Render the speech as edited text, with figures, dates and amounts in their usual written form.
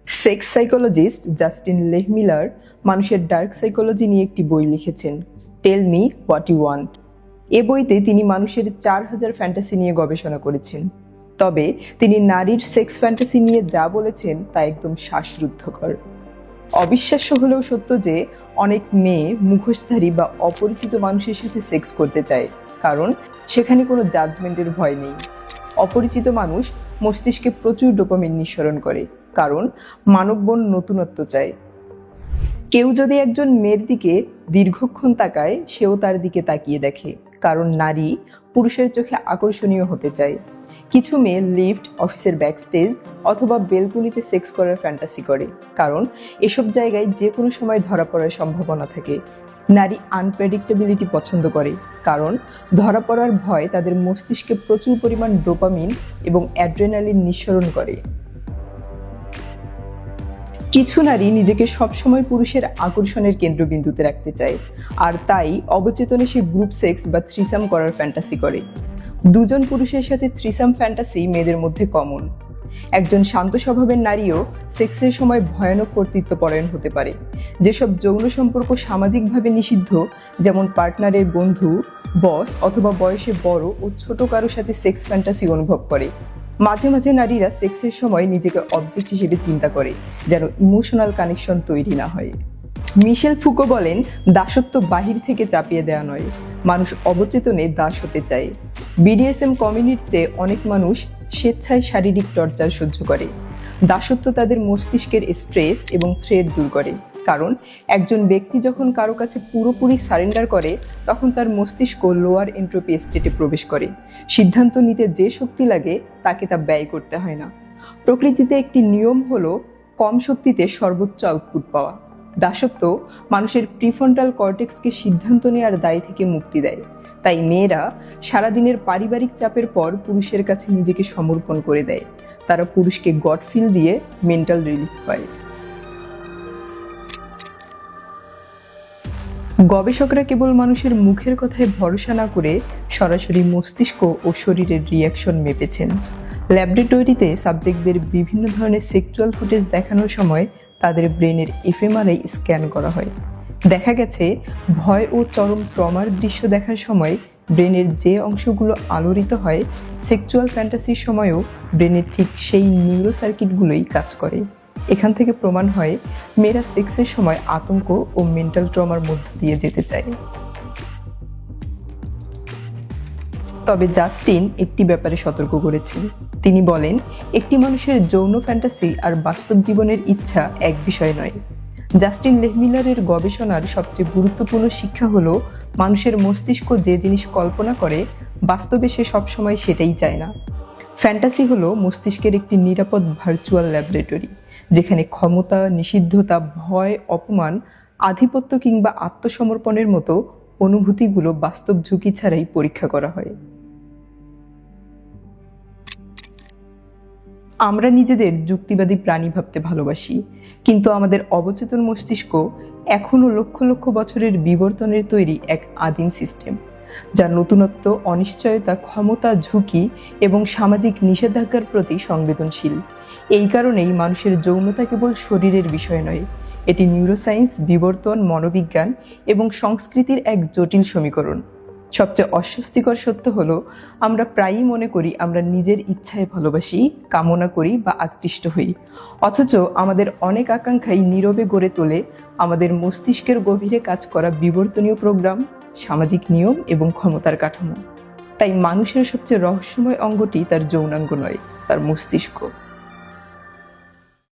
Sex psychologist Justin লেহমিলার মানুষের dark psychology নিয়ে একটি বই লিখেছেন, tell me what you want. এ বইতে তিনি মানুষের 4000 ফ্যান্টাসি নিয়ে গবেষণা করেছেন। তবে তিনি নারীর সেক্স ফ্যান্টাসি নিয়ে যা বলেছেন তা একদম শ্বাসরুদ্ধকর। অবিশ্বাস্য হলেও সত্য যে অনেক মেয়ে মুখোশধারী বা অপরিচিত মানুষের সাথে সেক্স করতে চায়, কারণ সেখানে কোনো জাজমেন্টের ভয় নেই। অপরিচিত মানুষ মস্তিষ্কে প্রচুর ডোপামিন নিঃসরণ করে, কারণ মানবমন নতুনত্ব চায়। কেউ যদি একজন মেয়ের দিকে দীর্ঘক্ষণ তাকায়, সেও তার দিকে তাকিয়ে দেখে, কারণ নারী পুরুষের চোখে আকর্ষণীয় হতে চায়। কিছু মেয়ে লিফট, অফিসের ব্যাকস্টেজ অথবা বেলকুনিতে সেক্স করার ফ্যান্টাসি করে, কারণ এসব জায়গায় যে কোনো সময় ধরা পড়ার সম্ভাবনা থাকে। নারী আনপ্রেডিক্টেবিলিটি পছন্দ করে, কারণ ধরা পড়ার ভয় তাদের মস্তিষ্কে প্রচুর পরিমাণ ডোপামিন এবং অ্যাড্রেনালিন নিঃসরণ করে। কিছু নারী নিজেকে সবসময় পুরুষের আকর্ষণের কেন্দ্রবিন্দুতে রাখতে চায়, আর তাই অবচেতনে সে গ্রুপ সেক্স বা থ্রিসাম করার ফ্যান্টাসি করে। দুজন পুরুষের সাথে থ্রিসাম ফ্যান্টাসি মেয়েদের মধ্যে কমন। একজন শান্ত স্বভাবের নারীও সেক্সের সময় ভয়ানক কর্তৃত্বপরায়ণ হতে পারে। যেসব যৌন সম্পর্ক সামাজিকভাবে নিষিদ্ধ, যেমন পার্টনারের বন্ধু, বস অথবা বয়সে বড় ও ছোট কারোর সাথে সেক্স ফ্যান্টাসি অনুভব করে। মাঝে মাঝে নারীরা সেক্সের সময় নিজেকে অবজেক্ট হিসেবে চিন্তা করে, যেন ইমোশনাল কানেকশন তৈরি না হয়। মিশেল ফুকো বলেন, দাসত্ব বাহির থেকে চাপিয়ে দেওয়া নয়, মানুষ অবচেতনে দাস হতে চায়। বিডিএসএম কমিউনিটিতে অনেক মানুষ স্বেচ্ছায় শারীরিক টর্চার সহ্য করে। দাসত্ব তাদের মস্তিষ্কের স্ট্রেস এবং থ্রেট দূর করে, কারণ একজন ব্যক্তি যখন কারো কাছে পুরোপুরি সারেন্ডার করে, তখন তার মস্তিষ্ক লোয়ার এন্ট্রপি স্টেটে প্রবেশ করে। সিদ্ধান্ত নিতে যে শক্তি লাগে তাকে তা ব্যয় করতে হয় না। প্রকৃতিতে একটি নিয়ম হলো কম শক্তিতে সর্বোচ্চ আউটপুট পাওয়া। দাসত্ব মানুষের প্রিফ্রন্টাল কর্টেক্সকে সিদ্ধান্ত নেওয়ার দায় থেকে মুক্তি দেয়। তাই মেয়েরা সারাদিনের পারিবারিক চাপের পর পুরুষের কাছে নিজেকে সমর্পণ করে দেয়। তারা পুরুষকে গড ফিল দিয়ে মেন্টাল রিলিফ পায়। গবেষকরা কেবল মানুষের মুখের কথায় ভরসা না করে সরাসরি মস্তিষ্ক ও শরীরের রিয়াকশন মেপেছেন। ল্যাবরেটরিতে সাবজেক্টদের বিভিন্ন ধরনের সেক্সুয়াল ফুটেজ দেখানোর সময় তাদের ব্রেনের এফএমআরআই স্ক্যান করা হয়। দেখা গেছে, ভয় ও চরম ট্রমার দৃশ্য দেখার সময় ব্রেনের যে অংশগুলো আলোড়িত হয়, সেক্সুয়াল ফ্যান্টাসির সময়ও ব্রেনের ঠিক সেই নিউরো সার্কিটগুলোই কাজ করে। এখান থেকে প্রমাণ হয় মেয়েরা সেক্সের সময় আতঙ্ক ও মেন্টাল ট্রমার মধ্য দিয়ে যেতে চায়। তবে জাস্টিন একটি ব্যাপারে সতর্ক করেছেন। তিনি বলেন, একটি মানুষের যৌন ফ্যান্টাসি আর বাস্তব জীবনের ইচ্ছা এক বিষয় নয়। জাস্টিন লেহমিলারের গবেষণার সবচেয়ে গুরুত্বপূর্ণ শিক্ষা হলো, মানুষের মস্তিষ্ক যে জিনিস কল্পনা করে, বাস্তবে সে সবসময় সেটাই চায় না। ফ্যান্টাসি হলো মস্তিষ্কের একটি নিরাপদ ভার্চুয়াল ল্যাবরেটরি, যেখানে ক্ষমতা, নিষিদ্ধতা, ভয়, অপমান, আধিপত্য কিংবা আত্মসমর্পণের মতো অনুভূতিগুলো বাস্তব ঝুঁকি ছাড়াই পরীক্ষা করা হয়। আমরা নিজেদের যুক্তিবাদী প্রাণী ভাবতে ভালোবাসি, কিন্তু আমাদের অবচেতন মস্তিষ্ক এখনো লক্ষ লক্ষ বছরের বিবর্তনের তৈরি এক আদিম সিস্টেম, যা নতুনত্ব, অনিশ্চয়তা, ক্ষমতা, ঝুঁকি এবং সামাজিক নিষেধাজ্ঞার প্রতি সংবেদনশীল। এই কারণেই মানুষের যৌনতা কেবল শরীরের বিষয় নয়, এটি নিউরোসায়েন্স, বিবর্তন, মনোবিজ্ঞান এবং সংস্কৃতির এক জটিল সমীকরণ। সবচেয়ে অস্বস্তিকর সত্য হলো, আমরা প্রায়ই মনে করি আমরা নিজের ইচ্ছায় ভালোবাসি, কামনা করি বা আকৃষ্ট হই, অথচ আমাদের অনেক আকাঙ্ক্ষাই নীরবে গড়ে তোলে আমাদের মস্তিষ্কের গভীরে কাজ করা বিবর্তনীয় প্রোগ্রাম, সামাজিক নিয়ম এবং ক্ষমতার কাঠামো। তাই মানুষের সবচেয়ে রহস্যময় অঙ্গটি তার যৌনাঙ্গ নয়, তার মস্তিষ্ক।